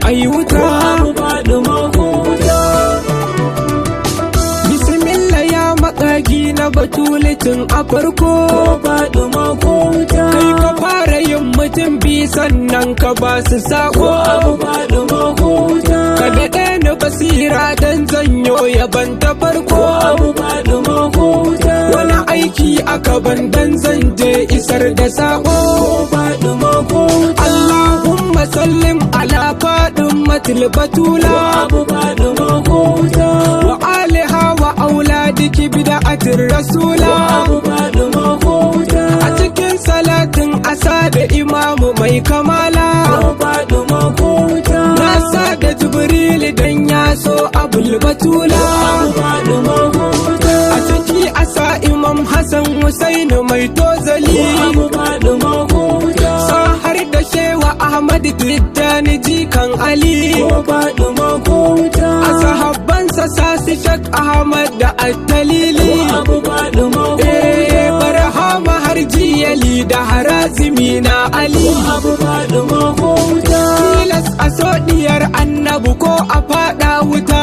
ai wuta. Abu Fatima ko wuta. Bismillah ya makagi na batulitin a farko. Fatima ko wuta. Kai ka fara yin mutum bi sannan ka ba su sako. Abu Fatima ko wuta. Ka daɗe ni basira dan zanyo yaban ta farko. Abu Fatima ko wuta. Wani aiki aka ban dan zan je isar da sako. Fatima ko wuta. Allahumma sallim ala Fatimatul Batula Abu Fatima ko wuta. wa aliha wa auladiki bid'atir rasula. Abu Fatima ko wuta. A cikin salatin asa da imamu mai kamala. Fatima ko wuta. Nasa da Jibril dan ya so Abul Batula. Fatima ko wuta. A ciki asa Imam Hassan Husainu mai tozali. Abu Fatima ko wuta. Sa har da Shewa Ahmad Tijjani jikan Ali. Fatima ko wuta. A sahabbansa sasi Shak Ahmad da At-Talili. Abu Fatima ko wuta. Barhama har jiyali da harazimi na Ali. Abu Fatima ko wuta. Tilas a soɗiyar annabu ko a faɗa wuta.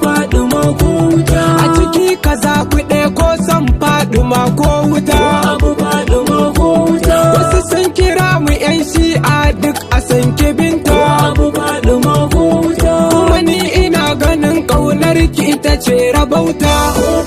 Fatima ko wuta. A ciki ka zaɓi ɗaya ko son Fatima ko wuta. Abu Fatima ko wuta. Wasu sun kira mu 'yan shi'a duk a sanke binta. Abu Fatima ko wuta. Kuma ni ina ganin ƙaunar ki ita ce rabauta.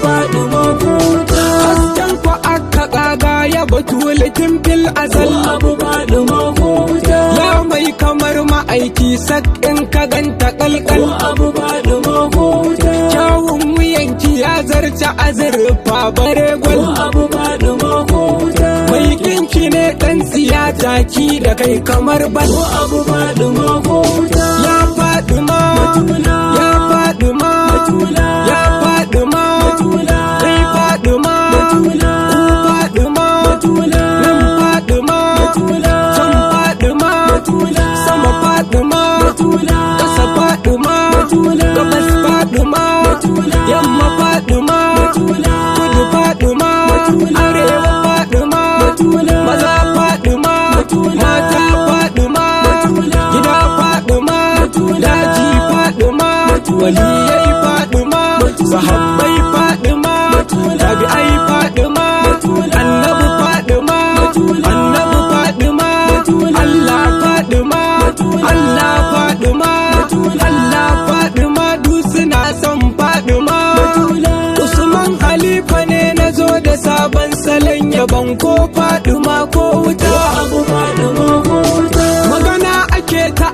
Fatima ko wuta. Hasken ku aka ƙaga ya batulitin fil azal. Abu Fatima ko wuta. Ya mai kamar ma'aiki sak in ka ganta ƙalƙal. Abu Fatima ko wuta. Kyawun wuyanki ya zarce azurfa bare gwal. Abu Fatima ko wuta. Mai kinki ne ɗan tsiya jaki da kai kamar bal. Abu Fatima ko wuta. Ya Fatima, Batula. ya Fatima, Batula. ya Fatima, Batula. kai Fatima, Batula. ku Fatima, Batula. nan Fatima, Batula. can Fatima, Batula. sama Fatima, Batula. ƙasa Fatima, Batula. gabas Fatima, Batula. yamma Fatima, Batula. kudu Fatima, Batula. arewa Fatima, Batula. maza Fatima, Batula. mata Fatima, Batula. gida Fatima, Batula. daji Fatima, Batula. waliyai Fatima, Batula. sahabbai Fatima, Batula. tabi'ai Fatima, Batula. annabi Fatima, Batula. annabi Fatima, Batula. Allah Fatima, Batula. Allah Fatima, Batula. Allah Fatima, du suna son Fatima. Batula. Usman Halifa ne na zo da sabon salon yabon ko Fatima ko wuta. Abu Fatima ko wuta. Magana ake ta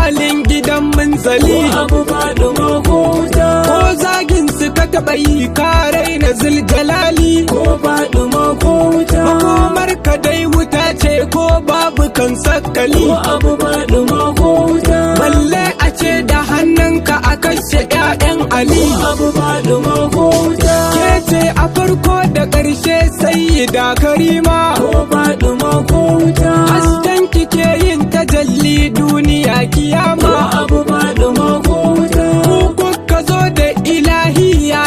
alin gidan munzali. Abu Fatima ko wuta. Ko zagin suka taɓa yi karai na zuljalali. Fatima ko wuta. Makomar ka dai wuta ce ko babu kan sakali. Abu Fatima ko wuta. Balle a ce da hannunka a kashe 'ya'yan Ali. Abu Fatima ko wuta. Ke ce a farko da ƙarshe sayyida Karima. Fatima ko wuta. Hasken kike yin tajalli duniya kiyama. Abu Fatima ko wuta. Ku kuka zo da ilahiya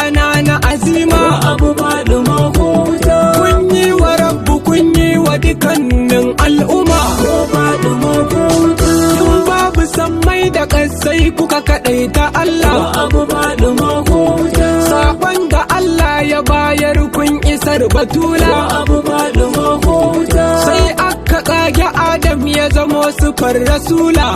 na azima. Abu Fatima ko wuta. Kun yi wa rabbu kun yi wa dukannin al'umma. Fatima ko wuta. In babu sammai da ƙasai kuka kaɗaita Allah. Abu Fatima ko wuta. Saƙon da Allah ya bayar kun isar batula. Abu Fatima ko wuta. Sai aka ƙage Adam ya zamo sufar rasula.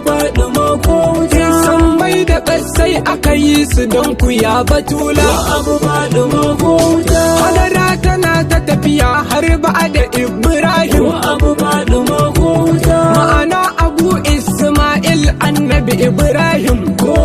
Fatima ko wuta. Sammai da ƙasai aka yi su don ku ya batula. Abu Fatima ko wuta. Hadara tana ta tafiya har ba da Ibrahim. Abu Fatima ko wuta. Ma'ana Abu Ismail annabi Ibrahim.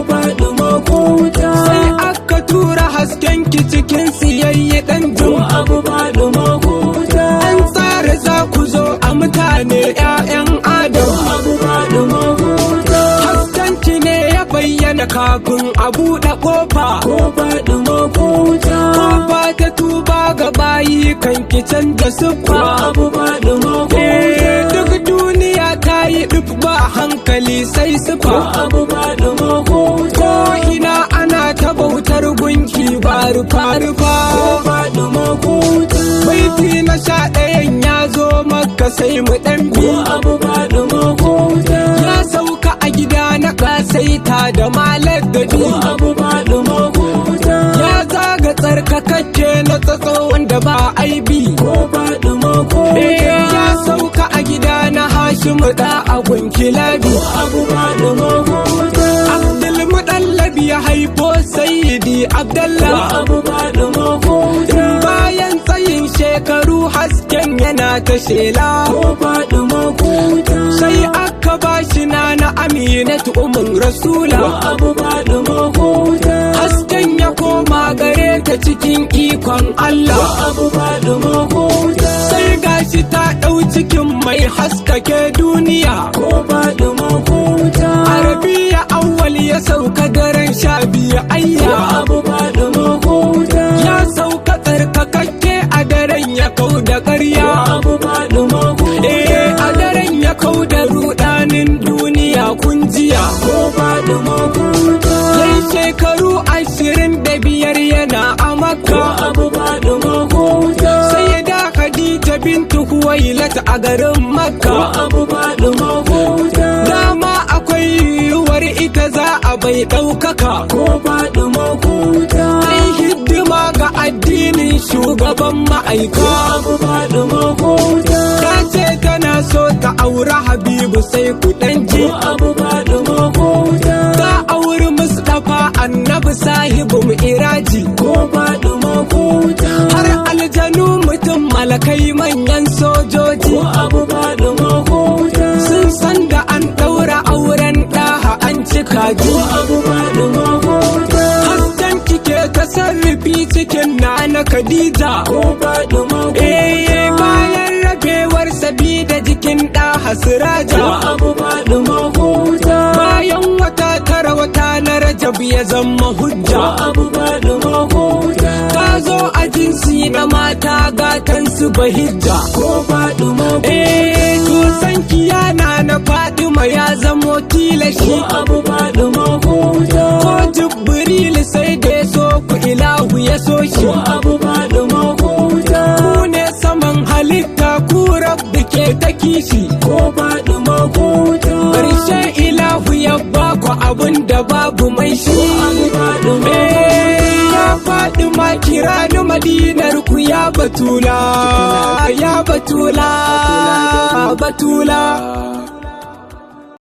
Fatima ko wuta. Sai aka tura hasken ki cikin siyayye ɗan jin. Abu Fatima ko wuta. An tsara za ku zo a mutane 'ya'yan Adam. Abu Fatima ko wuta. Hasken ki ne ya bayyana kafin a buɗe ƙofa. Fatima ko wuta. Ƙofa ta tuba ga bayi kan ki canza siffa. Abu Fatima ko wuta. Duk duniya ta yi duk ba hankali sai siffa. Abu Fatima ko wuta. Ko ina ana ta bautar gunki ba rufa-rufa. Fatima ko wuta. Baiti na 11 ya zo maka sai mu ɗan bi. Abu Fatima ko wuta. Ya sauka a gida na Kasimu da a gunkilabi. abu Fatima huta. Abdulmuɗallabi ya haifo Sayyidi Abdallah. abu Fatima huta. Bayan tsayin shekaru hasken yana ta shela. Fatima huta. Sai aka bashi Nana Aminatu umun Rasula. abu Fatima huta. Hasken ya koma gare ta cikin ikon Allah. abu Fatima huta. Sai gashi ta ɗau cikin mai haskake duniya. Fatima huta. Arabiya awwal ya sauka daren 12 ayya. abu Fatima huta. Ya sauka tsarkakakke a daren ya kau da ƙarya. abu Fatima huta. A daren ya kau da rudanin duniya kunjiya. Fatima huta. Yayi shekaru 25 yana a Makka. abu Fatima huta. Sai da Khadija bintu Huwailat a garin Makka. abu Fatima huta. Dama akwai yiwuwar ita za a bai ɗaukaka. Fatima huta. Sai hidima ga addinin shugaban ma'aika. abu Fatima huta. Ta ce tana so ta auri Habibu sai ku ɗanji. abu Fatima huta. Ta auri Mustapha annabi sahibu iraji. Fatima huta. Har aljanu mutum malakai manyan sojoji. abu Fatima huta. Sun san da an ɗaura auren ɗaha an cika ji. abu Fatima huta. Hasken kike tasarrufi cikin Nana Khadija. Fatima huta. Bayan rabewar sabida jikin ɗaha siraja. abu Fatima huta. Bayan wata tara wata na Rajab ya zama hujja. abu Fatima huta. Ta zo a jinsi na mata gatan su bahijja. Fatima huta. To san kiyana na Fatima ya zamo tilashi. abu Fatima huta. Ko Jibril sai da ya so ku ilahu ya so shi. abu Fatima huta. Ku ne saman halitta ku rabbi ke ta kishi. Fatima huta. Ƙarshe ilahu ya ba ku abin da babu mai shi. Ya faɗi ma kira ni madinar ku ya batula, ya batula, batula.